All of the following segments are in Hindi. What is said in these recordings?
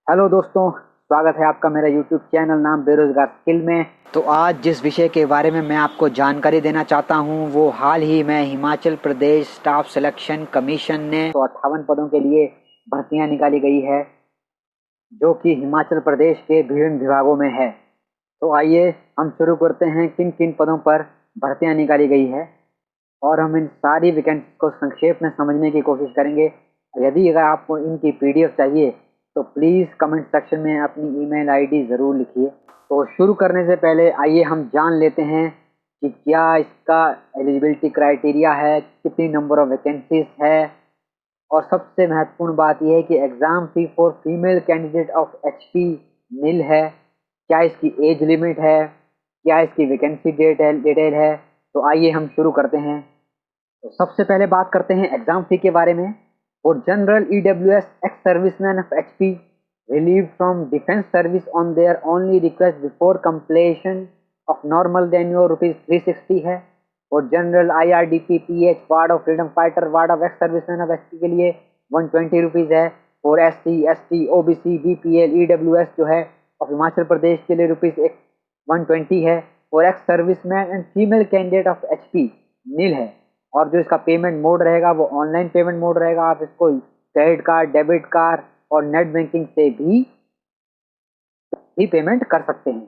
हेलो दोस्तों, स्वागत है आपका मेरा यूट्यूब चैनल नाम बेरोजगार स्किल में। तो आज जिस विषय के बारे में मैं आपको जानकारी देना चाहता हूं वो हाल ही में Himachal Pradesh staff selection commission ने तो 58 पदों के लिए भर्तियां निकाली गई है, जो कि हिमाचल प्रदेश के विभिन्न विभागों में है। तो आइए हम शुरू करते हैं किन किन पदों पर भर्तियां निकाली गई है और हम इन सारी वैकेंसी को संक्षेप में समझने की कोशिश करेंगे। यदि अगर आपको इनकी पीडीएफ चाहिए तो प्लीज़ कमेंट सेक्शन में अपनी ईमेल आईडी ज़रूर लिखिए। तो शुरू करने से पहले आइए हम जान लेते हैं कि क्या इसका एलिजिबिलिटी क्राइटेरिया है, कितनी नंबर ऑफ वैकेंसीज है, और सबसे महत्वपूर्ण बात यह है कि exam fee for female candidate of HP nil है, क्या इसकी एज लिमिट है, क्या इसकी वैकेंसी डिटेल है। तो आइए हम शुरू करते हैं। तो सबसे पहले बात करते हैं एग्जाम फी के बारे में। और general EWS ex serviceman of HP relieve from defence service on their only request before completion of normal tenure ₹360 है। और general IRDP pH ward of freedom fighter ward of ex serviceman of HP के लिए ₹120 है। और SC ST OBC BPL EWS जो है ऑफ हिमाचल प्रदेश के लिए ₹120 है। और ex serviceman and female candidate of HP nil है। और जो इसका पेमेंट मोड रहेगा वो ऑनलाइन पेमेंट मोड रहेगा। आप इसको क्रेडिट कार्ड, डेबिट कार्ड और नेट बैंकिंग से भी पेमेंट कर सकते हैं।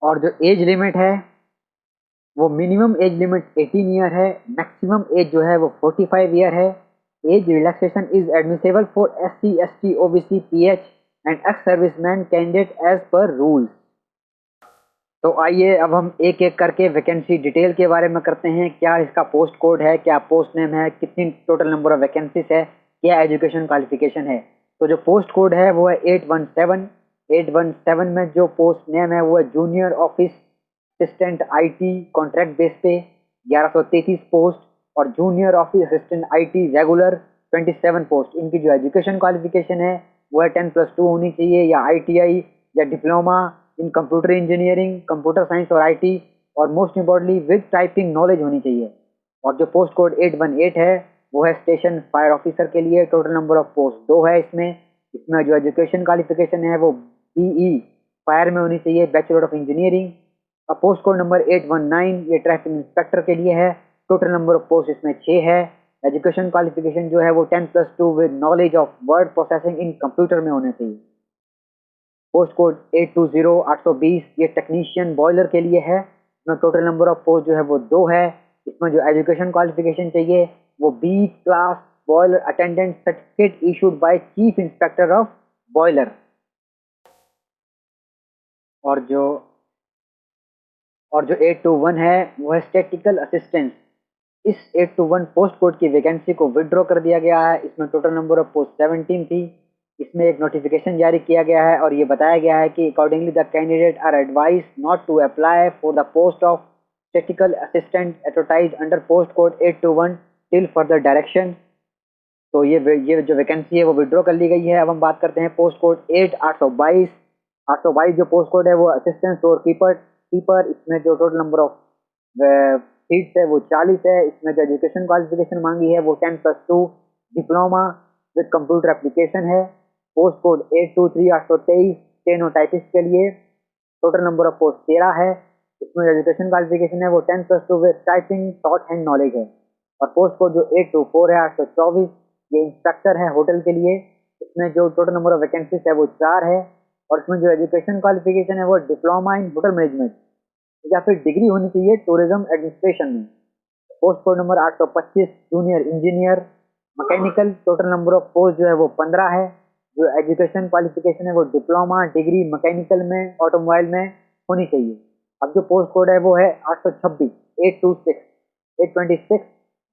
और जो एज लिमिट है वो मिनिमम एज लिमिट 18 ईयर है, मैक्सिमम एज जो है वो 45 ईयर है। Age relaxation is admissible for SC ST OBC PH and ex serviceman candidate as per rules. तो आइए अब हम एक एक करके वैकेंसी डिटेल के बारे में करते हैं। क्या इसका पोस्ट कोड है, क्या पोस्ट नेम है, कितनी टोटल नंबर ऑफ वैकेंसीज है, क्या एजुकेशन क्वालिफिकेशन है। तो जो पोस्ट कोड है वो है 817 में जो पोस्ट नेम है वो है junior office assistant IT contract base पे 1133 पोस्ट। और junior office assistant IT regular 27 post. इनकी जो एजुकेशन क्वालिफिकेशन है वो है 10+2 होनी चाहिए, या आईटीआई या डिप्लोमा इन कंप्यूटर इंजीनियरिंग, कंप्यूटर साइंस और आईटी, और most importantly with typing knowledge होनी चाहिए। और जो पोस्ट कोड 818 है वो है स्टेशन फायर ऑफिसर के लिए। टोटल नंबर ऑफ पोस्ट 2 है इसमें। इसमें जो एजुकेशन क्वालिफिकेशन है वो बीई फायर में होनी चाहिए, बैचलर ऑफ इंजीनियरिंग। और पोस्ट कोड नंबर 819 ये ट्रैफिक इंस्पेक्टर के लिए है। टोटल नंबर ऑफ पोस्ट इसमें 6 है। एजुकेशन क्वालिफिकेशन जो है वो 10+2 with knowledge of word processing in computer में होना चाहिए। पोस्ट कोड 820 ये टेक्नीशियन बॉयलर के लिए है। इसमें टोटल नंबर ऑफ पोस्ट जो है वो 2 है। इसमें जो एजुकेशन क्वालिफिकेशन चाहिए वो B class boiler attendant certificate issued by chief inspector of boiler. और जो 821 है वो है स्टैटिकल असिस्टेंस। इस 821 पोस्ट कोड की वैकेंसी को विड्रॉ कर दिया गया है। इसमें टोटल नंबर ऑफ पोस्ट 17 थी। इसमें एक नोटिफिकेशन जारी किया गया है और ये बताया गया है कि accordingly the candidate are advise not to apply for the post of statical assistant advertise under post code 821 till further direction. तो ये जो वैकेंसी है वो विड्रॉ कर ली गई है। अब हम बात करते हैं पोस्ट कोड 822 जो पोस्ट कोड है वो असिस्टेंट स्टोर कीपर। इसमें जो टोटल नंबर ऑफ सीट्स है वो 40 है। इसमें जो एजुकेशन क्वालिफिकेशन मांगी है वो 10+2 डिप्लोमा विद कंप्यूटर एप्लीकेशन है। पोस्ट कोड 823 स्टेनोटाइपिस्ट के लिए। टोटल नंबर ऑफ पोस्ट 13 है। इसमें एजुकेशन क्वालिफिकेशन है वो 10+2 with typing short hand knowledge है। और पोस्ट कोड जो 824 है 824 ये इंस्ट्रक्टर है होटल के लिए। इसमें जो टोटल नंबर ऑफ वैकेंसीज है वो 4 है। और इसमें जो एजुकेशन क्वालिफिकेशन है वो डिप्लोमा इन होटल मैनेजमेंट या फिर डिग्री होनी चाहिए टूरिज्म एडमिनिस्ट्रेशन में। Post code number 825 junior engineer mechanical. Total number of post जो है वो 15 है। जो एजुकेशन क्वालिफिकेशन है वो डिप्लोमा डिग्री मैकेनिकल में ऑटोमोबाइल में होनी चाहिए। अब जो पोस्ट कोड है वो है 826 826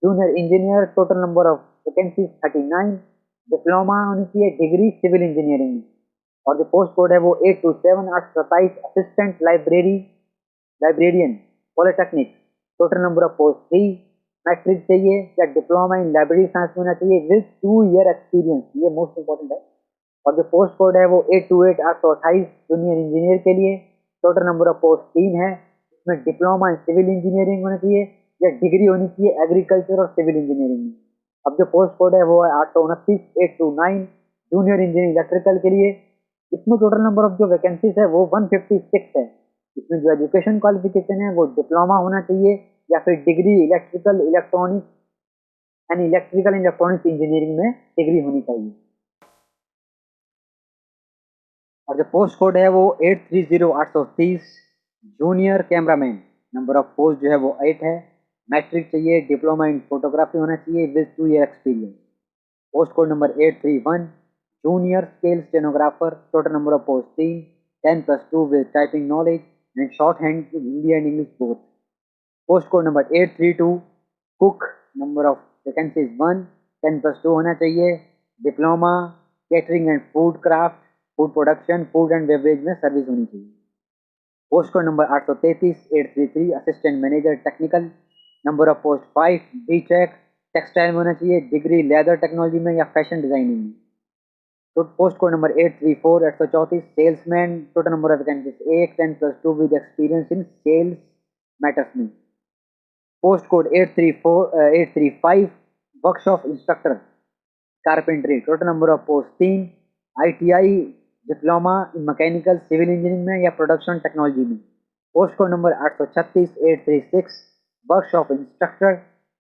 junior engineer. Total number of vacancies 39। Diploma होनी चाहिए डिग्री सिविल इंजीनियरिंग में। और जो पोस्ट कोड है वो 827 assistant librarian polytechnic. Total number of post 3। Matric चाहिए या डिप्लोमा इन लाइब्रेरी साइंस होना चाहिए विद 2 ईयर एक्सपीरियंस, ये मोस्ट इंपॉर्टेंट है। और जो पोस्ट कोड है वो 828 जूनियर इंजीनियर के लिए। टोटल नंबर ऑफ पोस्ट 3 है। इसमें डिप्लोमा इन सिविल इंजीनियरिंग होना चाहिए या डिग्री होनी चाहिए एग्रीकल्चर और सिविल इंजीनियरिंग में। अब जो पोस्ट कोड है वो है 829 जूनियर इंजीनियरिंग इलेक्ट्रिकल के लिए। इसमें टोटल नंबर ऑफ जो वैकेंसीज है वो 156 है। इसमें जो एजुकेशन क्वालिफिकेशन है वो डिप्लोमा होना चाहिए या फिर डिग्री इलेक्ट्रिकल इलेक्ट्रॉनिक्स यानी इलेक्ट्रिकल इलेक्ट्रॉनिक्स इंजीनियरिंग में डिग्री होनी चाहिए। और जो पोस्ट कोड है वो 830-830 junior cameraman. Number of post जो है वो 8 है। मैट्रिक चाहिए, डिप्लोमा इन फोटोग्राफी होना चाहिए with 2 year experience. Post code number 831 junior scale stenographer. Total number of post 3, 10+2 with typing knowledge and short hand Hindi and English both. Post code number 832 cook. Number of vacancies 1, 10+2 होना चाहिए। Diploma catering and food craft, food production, food and beverage में सर्विस होनी चाहिए। Post code number 833 assistant manager technical. Number of post 5 BTech textile में होना चाहिए, डिग्री लेदर टेक्नोलॉजी में या फैशन डिजाइनिंग में। तो post code number 834 salesman. Total number of vacancies 1, 10+2 with experience in sales matters में। Post code 835 workshop instructor carpentry. Total number of post 3, ITI diploma in mechanical civil engineering में या प्रोडक्शन टेक्नोलॉजी में। Post code number 836 workshop instructor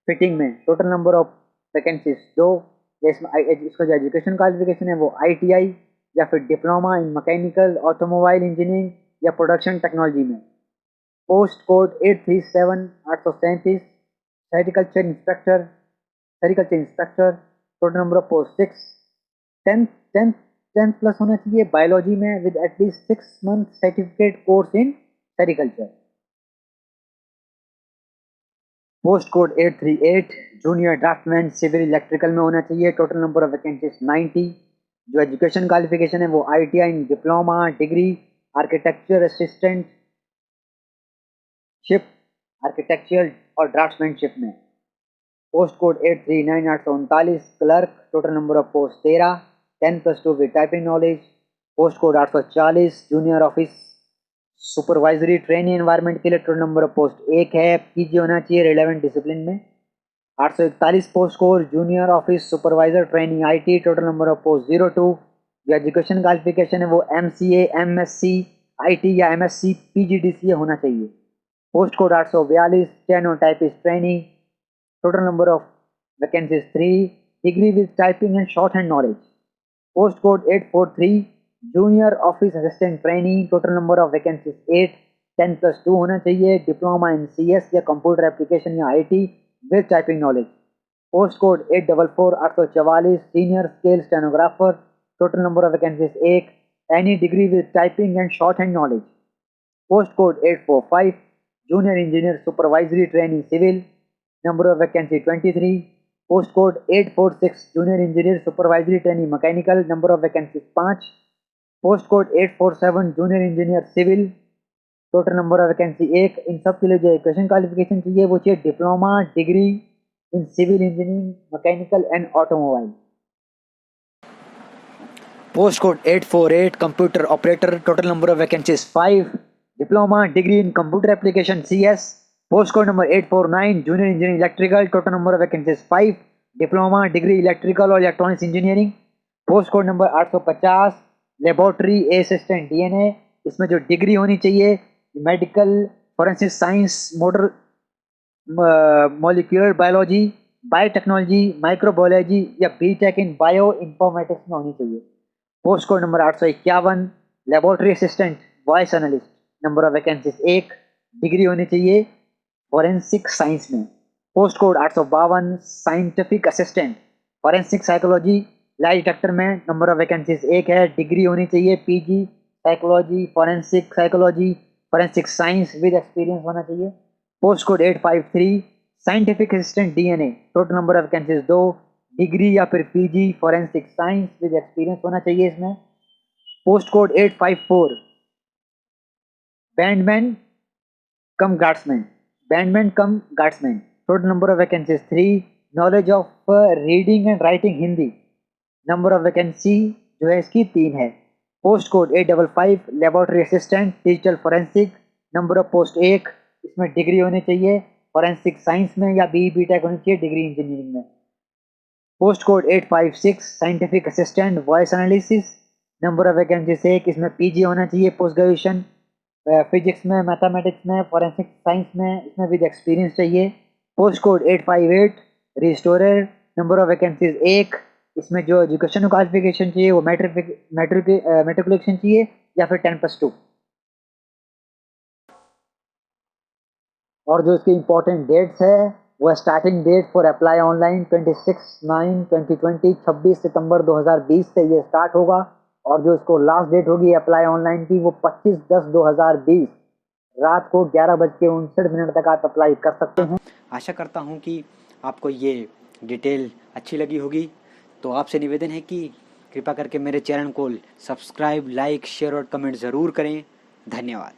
fitting में। Total number of vacancies 2। इसका जो एजुकेशन क्वालिफिकेशन है वो ITI या फिर diploma in mechanical automobile engineering या प्रोडक्शन टेक्नोलॉजी में। Post code 837 sericulture instructor. Total number of post 6। 10 plus होना चाहिए बायोलॉजी में with at least 6 month certificate course in sericulture. Post code 838 junior draftman civil electrical में होना चाहिए। Total number of vacancies 90। जो एजुकेशन क्वालिफिकेशन है वो ITI in diploma degree architecture assistantship architectural और ड्राफ्ट्समैनशिप में। Post code 839 clerk. Total number of post 13, 10+2 with typing knowledge. Post code 840 junior office supervisory training environment के लिए। टोटल नंबर ऑफ पोस्ट 1 है, PG होना चाहिए रिलेवेंट डिसिप्लिन में। 841 post code junior office supervisor training IT। Total number of post 02। जो एजुकेशन क्वालिफिकेशन है वो MCA MSc IT या MSc PGDCA होना चाहिए। Post code 842 steno typist training. Total number of vacancies 3, degree with typing and short hand knowledge. Post code 843 junior office assistant training. Total number of vacancies 8, 10+2 होना चाहिए, डिप्लोमा इन CS या कंप्यूटर एप्लीकेशन या IT with typing knowledge. Post code 844 senior scale stenographer. Total number of vacancies 1, any degree with typing and short hand knowledge. Post code 845 junior engineer supervisory training civil. Number of vacancy 23। Post code 846 junior engineer supervisory training mechanical. Number of vacancy 5। Post code 847 junior engineer civil. Total number of vacancy 1। इन सब के लिए जो एजुकेशन क्वालिफिकेशन चाहिए वो चाहिए diploma degree in civil engineering mechanical and automobile. Post code 848 computer operator. Total number of vacancies 5, diploma degree in computer application CS। Post code number 849 junior engineering electrical. Total number of vacancies 5, diploma degree electrical और electronics engineering. Post code number 850 laboratory assistant DNA। इसमें जो डिग्री होनी चाहिए medical forensic science motor molecular biology biotechnology microbiology या BTech इन बायो इंफॉर्मेटिक्स में होनी चाहिए। Post code number 851 laboratory assistant voice analyst. Number of vacancies 1, degree होनी चाहिए फॉरेंसिक साइंस में। Post code 852 scientific assistant forensic psychology lie detector में। नंबर ऑफ वैकेंसीज 1 है, डिग्री होनी चाहिए PG psychology forensic science with experience होना चाहिए। Post code 853 scientific assistant DNA। Total number of vacancies 2, degree या फिर PG forensic science with experience होना चाहिए इसमें। Post code 854 bandman cum guardsman. Total number of vacancies 3, knowledge of reading and writing Hindi. Number of vacancy जो है इसकी 3 है। Post code 855 laboratory assistant digital forensic. Number of post 1, इसमें डिग्री होनी चाहिए फॉरेंसिक साइंस में या BTech होनी चाहिए डिग्री इंजीनियरिंग में। Post code 856 scientific assistant voice analysis. Number of vacancies 1, इसमें पीजी होना चाहिए, पोस्ट ग्रेजुएशन फिजिक्स में, मैथमेटिक्स में, फॉरेंसिक साइंस में, इसमें विद एक्सपीरियंस चाहिए। Post code 858 restorer. Number of vacancies 1, इसमें जो एजुकेशन क्वालिफिकेशन चाहिए वो मैट्रिकुलेशन चाहिए या फिर 10+2। और जो इसकी इंपॉर्टेंट डेट्स है वो starting date for apply online 26/9/2020, 26 सितंबर 2020 से ये स्टार्ट होगा। और जो इसको लास्ट डेट होगी अप्लाई ऑनलाइन की वो 25/10/2020 रात को 11:59 तक आप अप्लाई कर सकते हैं। आशा करता हूँ कि आपको ये डिटेल अच्छी लगी होगी। तो आपसे निवेदन है कि कृपा करके मेरे चैनल को सब्सक्राइब, लाइक, शेयर और कमेंट ज़रूर करें। धन्यवाद।